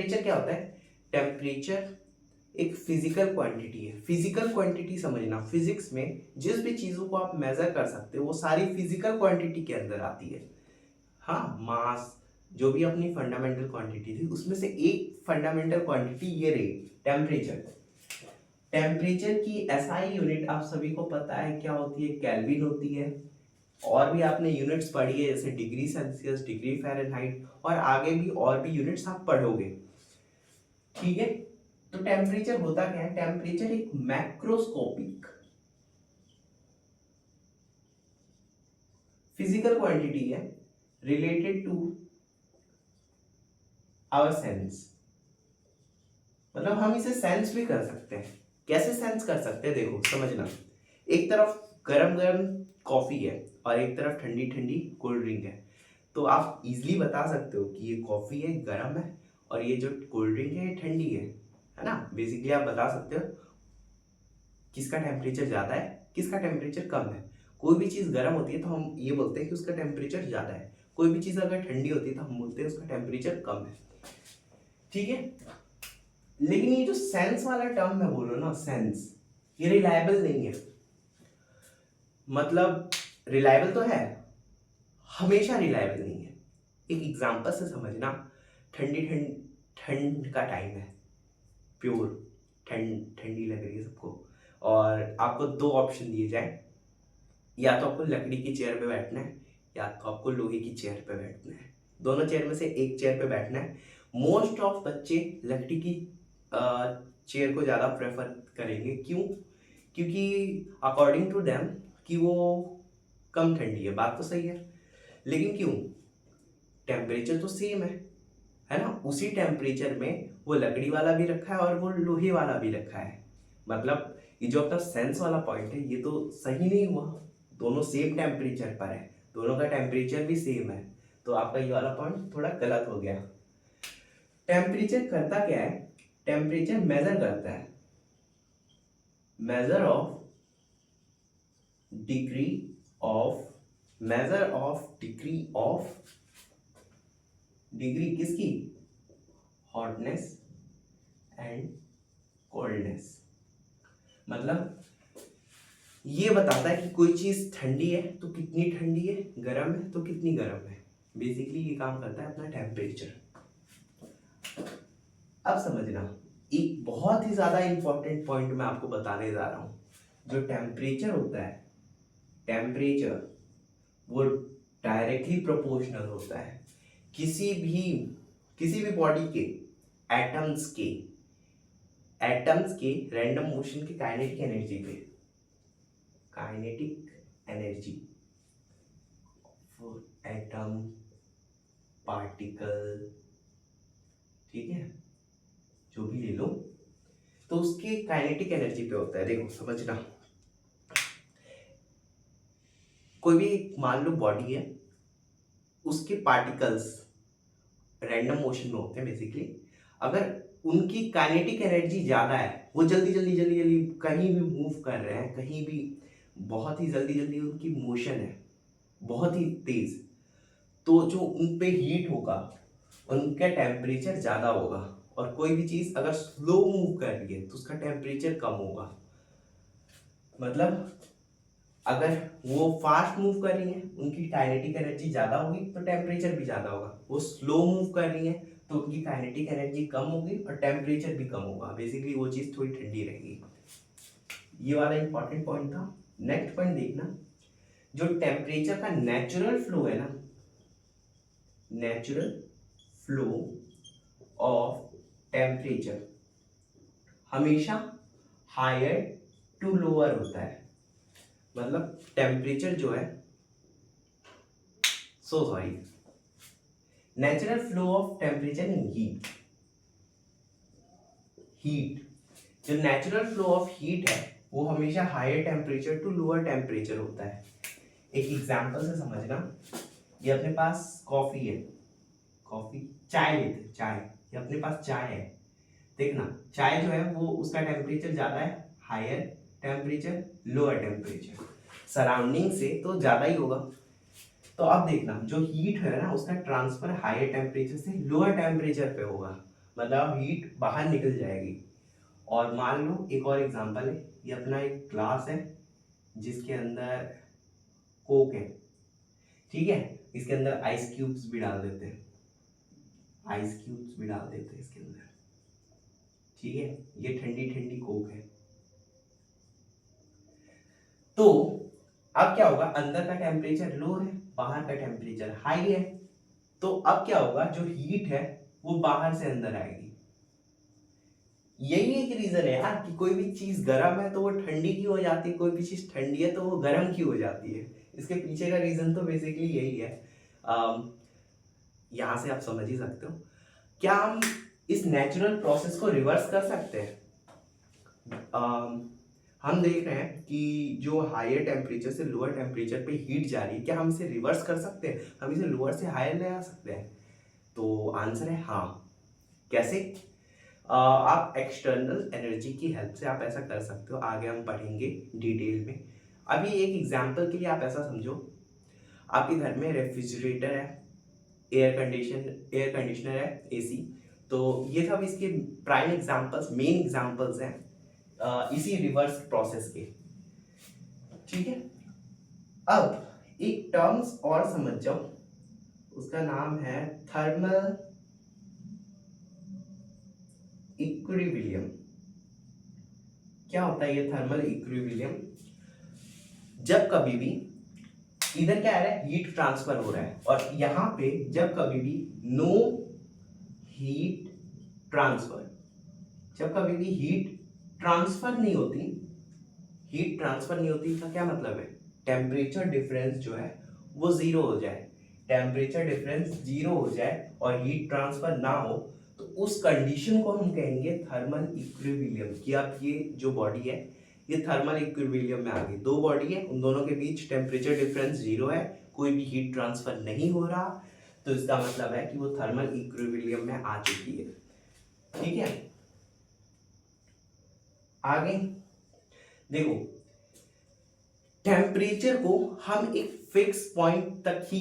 Temperature क्या होता है? टेम्परेचर एक फिजिकल क्वांटिटी है। फिजिकल क्वांटिटी समझना, फिजिक्स में जिस भी चीजों को आप मेजर कर सकते हो वो सारी फिजिकल क्वांटिटी के अंदर आती है। हाँ, मास, जो भी अपनी फंडामेंटल क्वांटिटी थी उसमें से एक फंडामेंटल क्वांटिटी ये रही, टेम्परेचर। टेम्परेचर की एसआई यूनिट आप सभी को पता है क्या होती है? केल्विन होती है। और भी आपने यूनिट्स पढ़ी है, जैसे डिग्री सेल्सियस, डिग्री फ़ारेनहाइट, और आगे भी और भी यूनिट्स आप पढ़ोगे। ठीक है, तो टेम्परेचर होता क्या है? टेम्परेचर एक मैक्रोस्कोपिक फिजिकल क्वांटिटी है रिलेटेड टू आवर सेंस। मतलब हम इसे सेंस भी कर सकते हैं। कैसे सेंस कर सकते हैं? देखो समझना, एक तरफ गरम गरम कॉफी है और एक तरफ ठंडी ठंडी कोल्ड ड्रिंक है, तो आप इजीली बता सकते हो कि ये कॉफी है गरम है और ये जो कोल्ड ड्रिंक है ये ठंडी है ना? बेसिकली आप बता सकते हो किसका टेम्परेचर ज़्यादा है, किसका टेम्परेचर कम है। कोई भी चीज़ गर्म होती है तो हम ये बोलते हैं कि उसका टेम्परेचर ज़्यादा है, कोई भी चीज़ अगर ठंडी होती है तो हम बोलते हैं उसका टेम्परेचर कम है। ठीक है, लेकिन ये जो सेंस वाला टर्म मैं बोल रहा हूँ ना, सेंस, ये रिलायबल नहीं है। मतलब रिलायबल तो है, हमेशा रिलायबल नहीं है। एक एग्जांपल से समझना, ठंडी ठंड ठंड का टाइम है, प्योर ठंडी लग रही है सबको, और आपको दो ऑप्शन दिए जाए, या तो आपको लकड़ी की चेयर पे बैठना है या तो आपको लोहे की चेयर पे बैठना है। दोनों चेयर में से एक चेयर पे बैठना है। मोस्ट ऑफ बच्चे लकड़ी की चेयर को ज़्यादा प्रेफर करेंगे। क्यों? क्योंकि अकॉर्डिंग टू देम कि वो कम ठंडी है। बात तो सही है, लेकिन क्यों? टेम्परेचर तो सेम है ना? उसी टेम्परेचर में वो लकड़ी वाला भी रखा है और वो लोहे वाला भी रखा है। मतलब ये जो अपना सेंस वाला पॉइंट है ये तो सही नहीं हुआ, दोनों सेम टेम्परेचर पर है, दोनों का टेम्परेचर भी सेम है, तो आपका ये वाला पॉइंट थोड़ा गलत हो गया। टेम्परेचर करता क्या है? टेम्परेचर मेजर करता है, measure of degree of degree किसकी? Hotness and coldness. मतलब ये बताता है कि कोई चीज ठंडी है तो कितनी ठंडी है, गर्म है तो कितनी गर्म है। बेसिकली ये काम करता है अपना टेम्परेचर। अब समझना, एक बहुत ही ज्यादा इंपॉर्टेंट पॉइंट मैं आपको बताने जा रहा हूं। जो टेम्परेचर होता है, टेम्परेचर वो डायरेक्टली प्रोपोर्शनल होता है किसी भी बॉडी के एटम्स के रैंडम मोशन के काइनेटिक एनर्जी पे। Kinetic energy for atom, particle, ठीक है, जो भी ले लो, तो उसके काइनेटिक एनर्जी पे होता है। देखो समझना, कोई भी मान लो बॉडी है, उसके पार्टिकल्स रैंडम मोशन में होते हैं बेसिकली। अगर उनकी काइनेटिक एनर्जी ज़्यादा है, वो जल्दी जल्दी कहीं भी मूव कर रहे हैं, कहीं भी बहुत ही जल्दी उनकी मोशन है, बहुत ही तेज, तो जो उन पे हीट होगा उनका टेम्परेचर ज़्यादा होगा। और कोई भी चीज़ अगर स्लो मूव कर रही है तो उसका टेम्परेचर कम होगा। मतलब अगर वो फास्ट मूव कर रही है, उनकी काइनेटिक एनर्जी ज़्यादा होगी तो टेम्परेचर भी ज़्यादा होगा। वो स्लो मूव कर रही है तो उनकी काइनेटिक एनर्जी कम होगी और टेम्परेचर भी कम होगा। बेसिकली वो चीज़ थोड़ी ठंडी रहेगी। ये वाला इंपॉर्टेंट पॉइंट था। नेक्स्ट पॉइंट देखना, जो टेम्परेचर का नेचुरल फ्लो है ना, नेचुरल फ्लो ऑफ टेम्परेचर हमेशा हायर टू लोअर होता है। मतलब टेम्परेचर जो है, natural flow of temperature in heat, जो नेचुरल फ्लो ऑफ हीट है वो हमेशा higher temperature to lower temperature होता है। एक एग्जांपल से समझना, ये अपने पास कॉफी है, चाय लेते, ये अपने पास चाय है। देखना, चाय जो है वो उसका टेम्परेचर ज्यादा है, higher temperature, lower temperature, surrounding से तो ज्यादा ही होगा। तो अब देखना, जो हीट है ना उसका ट्रांसफर हायर टेम्परेचर से लोअर टेम्परेचर पे होगा, मतलब हीट बाहर निकल जाएगी। और मान लो एक और एग्जांपल है, ये अपना एक ग्लास है जिसके अंदर कोक है, ठीक है, इसके अंदर आइस क्यूब्स भी डाल देते हैं, आइस क्यूब्स भी डाल देते हैं इसके अंदर, ठीक है, ये ठंडी ठंडी कोक है। तो अब क्या होगा, अंदर का टेम्परेचर लो है, बाहर का टेम्परेचर हाई है, तो अब क्या होगा, जो हीट है वो बाहर से अंदर आएगी। यही एक रीजन है यार कि कोई भी चीज गर्म है तो वो ठंडी क्यों हो जाती है, कोई भी चीज ठंडी है तो वो गर्म क्यों हो जाती है। इसके पीछे का रीजन तो बेसिकली यही है। यहाँ से आप समझ ही सकते हो। क्या हम इस नेचुरल प्रोसेस को रिवर्स कर सकते हैं? हम देख रहे हैं कि जो हायर टेम्परेचर से लोअर टेम्परेचर पे हीट जा रही है, क्या हम इसे रिवर्स कर सकते हैं, हम इसे लोअर से हायर ले आ सकते हैं? तो आंसर है हाँ। कैसे? आप एक्सटर्नल एनर्जी की हेल्प से आप ऐसा कर सकते हो, आगे हम पढ़ेंगे डिटेल में। अभी एक एग्जांपल के लिए आप ऐसा समझो, आपके घर में रेफ्रिजरेटर है, एयर कंडीशनर है, एसी, तो ये सब इसके प्राइम एग्जांपल्स, मेन एग्जांपल्स हैं इसी रिवर्स प्रोसेस के, ठीक है। अब एक टर्म्स और समझ जाओ, उसका नाम है थर्मल इक्विलिब्रियम। क्या होता है ये थर्मल इक्विलिब्रियम? जब कभी भी इधर क्या है, हीट ट्रांसफर हो रहा है, और यहां पे जब कभी भी नो हीट ट्रांसफर, जब कभी भी हीट ट्रांसफर नहीं होती, हीट ट्रांसफर नहीं होती इसका क्या मतलब है, टेम्परेचर डिफरेंस जो है वो जीरो हो जाए, टेम्परेचर डिफरेंस जीरो हो जाए और हीट ट्रांसफर ना हो, तो उस कंडीशन को हम कहेंगे थर्मल इक्विलिब्रियम। कि अब ये जो बॉडी है ये थर्मल इक्विलिब्रियम में आ गई, दो बॉडी है, उन दोनों के बीच टेम्परेचर डिफरेंस जीरो है, कोई भी हीट ट्रांसफर नहीं हो रहा, तो इसका मतलब है कि वो थर्मल इक्विलिब्रियम में आ चुकी है, ठीक है। आगे देखो, टेम्परेचर को हम एक फिक्स पॉइंट तक ही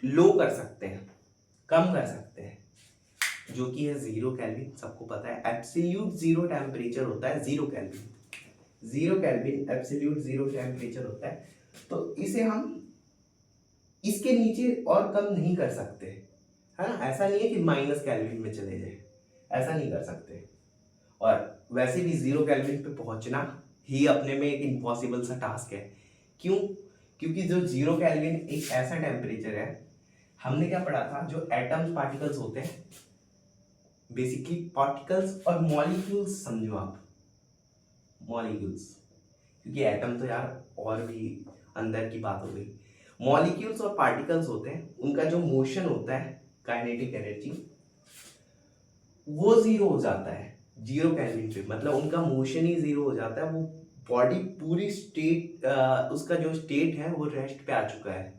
लो कर सकते हैं, कम कर सकते हैं, जो कि है 0 केल्विन। सबको पता है एब्सोल्यूट जीरो टेम्परेचर होता है 0 kelvin, 0 kelvin absolute zero temperature होता है। तो इसे हम इसके नीचे और कम नहीं कर सकते, है ना। ऐसा नहीं है कि माइनस केल्विन में चले जाए, ऐसा नहीं कर सकते। और वैसे भी 0 केल्विन पे पहुंचना ही अपने में एक इम्पॉसिबल सा टास्क है। क्यों? क्योंकि जो 0 केल्विन एक ऐसा टेम्परेचर है, हमने क्या पढ़ा था, जो एटम्स पार्टिकल्स होते हैं, बेसिकली पार्टिकल्स और मॉलिक्यूल्स समझो आप, मॉलिक्यूल्स, क्योंकि एटम तो यार और भी अंदर की बात हो गई। मॉलिक्यूल्स और पार्टिकल्स होते हैं, उनका जो मोशन होता है, काइनेटिक एनर्जी, वो जीरो हो जाता है 0 केल्विन पे, मतलब उनका मोशन ही जीरो हो जाता है, वो बॉडी पूरी स्टेट, उसका जो स्टेट है वो रेस्ट पे आ चुका है,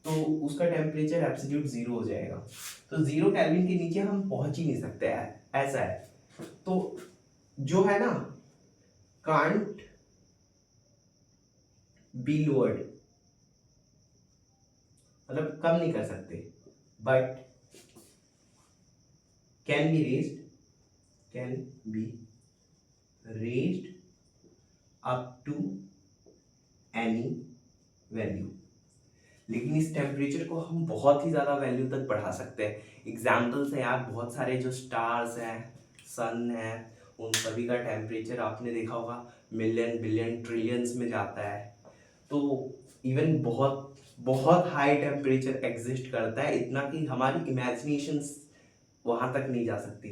तो उसका टेम्परेचर एब्सोल्यूट जीरो हो जाएगा। तो 0 केल्विन के नीचे हम पहुंच ही नहीं सकते हैं, ऐसा है। तो जो है ना, कांट बी लोअर्ड, मतलब कम नहीं कर सकते, but can be raised, can be raised up to any value. लेकिन इस टेम्परेचर को हम बहुत ही ज़्यादा वैल्यू तक बढ़ा सकते हैं। एग्जाम्पल्स हैं यार बहुत सारे, जो स्टार्स हैं, सन है, उन सभी का टेम्परेचर आपने देखा होगा मिलियन बिलियन ट्रिलियंस में जाता है। तो इवन बहुत बहुत हाई टेम्परेचर एग्जिस्ट करता है, इतना कि हमारी इमेजिनेशन वहाँ तक नहीं जा सकती।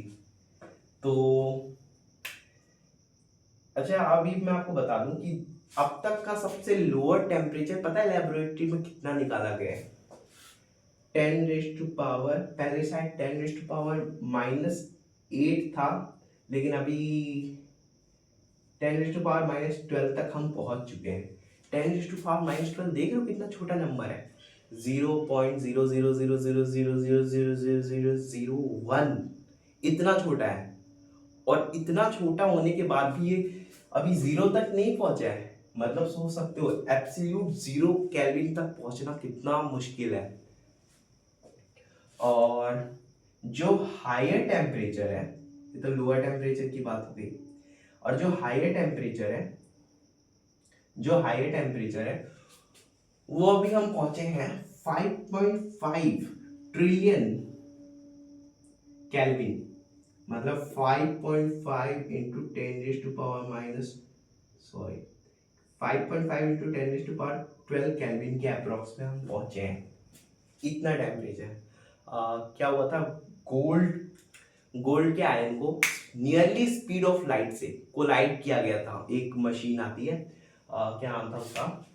तो अच्छा, अभी मैं आपको बता दूं कि अब तक का सबसे लोअर टेम्परेचर पता है लेबोरेटरी में कितना निकाला गया है? 10 रेज टू पावर, पहले शायद 10 रेज टू पावर -8 था, लेकिन अभी 10 रेज टू पावर -12 तक हम पहुंच चुके हैं। 10 रेज टू पावर -12 देख रहे हो कितना छोटा नंबर है, 0.0000000001, इतना छोटा है। और इतना छोटा होने के बाद भी ये अभी 0 तक नहीं पहुंचा है, मतलब सोच सकते हो एब्सोल्यूट 0 केल्विन तक पहुंचना कितना मुश्किल है। और जो हायर टेम्परेचर है ये तो लोअर टेम्परेचर की बात हो गई। और जो हायर टेम्परेचर है वो अभी हम पहुंचे हैं 5.5 ट्रिलियन केल्विन, मतलब 5.5 इंटू 10⁻12 केल्विन के अप्रोक्स में हम पहुंचे हैं। इतना टेम्परेचर क्या हुआ था, गोल्ड के आयन को नियरली स्पीड ऑफ लाइट से कोलाइड किया गया था। एक मशीन आती है, क्या नाम था उसका,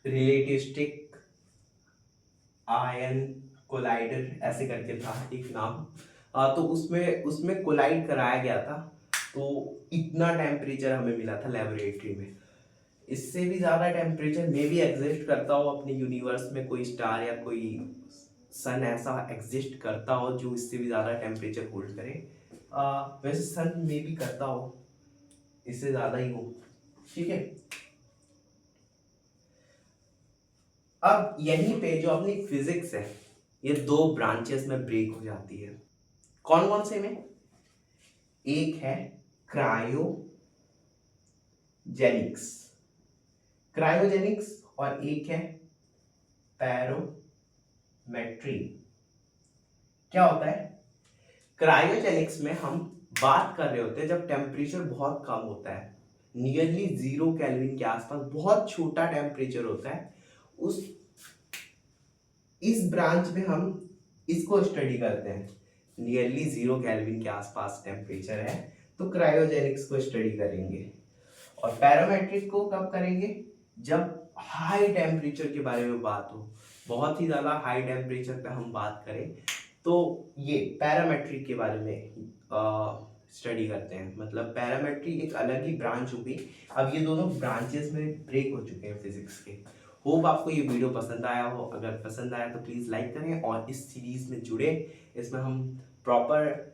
रिलेटिविस्टिक आयन कोलाइडर ऐसे करके था एक नाम। तो उसमें कोलाइड कराया गया था, तो इतना टेम्परेचर हमें मिला था लेबोरेटरी में। इससे भी ज़्यादा टेम्परेचर मे भी एग्जिस्ट करता हो अपने यूनिवर्स में, कोई स्टार या कोई सन ऐसा एग्जिस्ट करता हो जो इससे भी ज़्यादा टेम्परेचर होल्ड करे। वैसे सन मे भी करता हो, इससे ज़्यादा ही हो, ठीक है। अब यहीं पे जो अपनी फिजिक्स है ये दो ब्रांचेस में ब्रेक हो जाती है। कौन कौन से में? एक है क्रायोजेनिक्स और एक है पैरोमेट्री। क्या होता है? क्रायोजेनिक्स में हम बात कर रहे होते हैं जब टेम्परेचर बहुत कम होता है, नियरली 0 केल्विन के आसपास, बहुत छोटा टेम्परेचर होता है। इस ब्रांच में हम इसको स्टडी करते हैं, नियरली 0 केल्विन के आसपास टेम्परेचर है तो क्रायोजेनिक्स को स्टडी करेंगे। और पैरामेट्रिक को कब करेंगे? जब हाई टेम्परेचर के बारे में बात हो, बहुत ही ज़्यादा हाई टेम्परेचर पे हम बात करें तो ये पैरामेट्रिक के बारे में स्टडी करते हैं। मतलब पैरामेट्री एक अलग ही ब्रांच होगी। अब ये दोनों ब्रांचेस में ब्रेक हो चुके हैं फिजिक्स के। होप आपको ये वीडियो पसंद आया हो। अगर पसंद आया तो प्लीज़ लाइक करें और इस सीरीज़ में जुड़े। इसमें हम प्रॉपर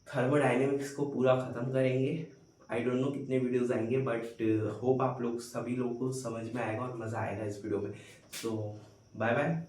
थर्मोडायनेमिक्स को पूरा ख़त्म करेंगे। आई डोंट नो कितने वीडियोस आएंगे, बट होप आप लोग सभी लोगों को समझ में आएगा और मज़ा आएगा इस वीडियो में। सो बाय बाय।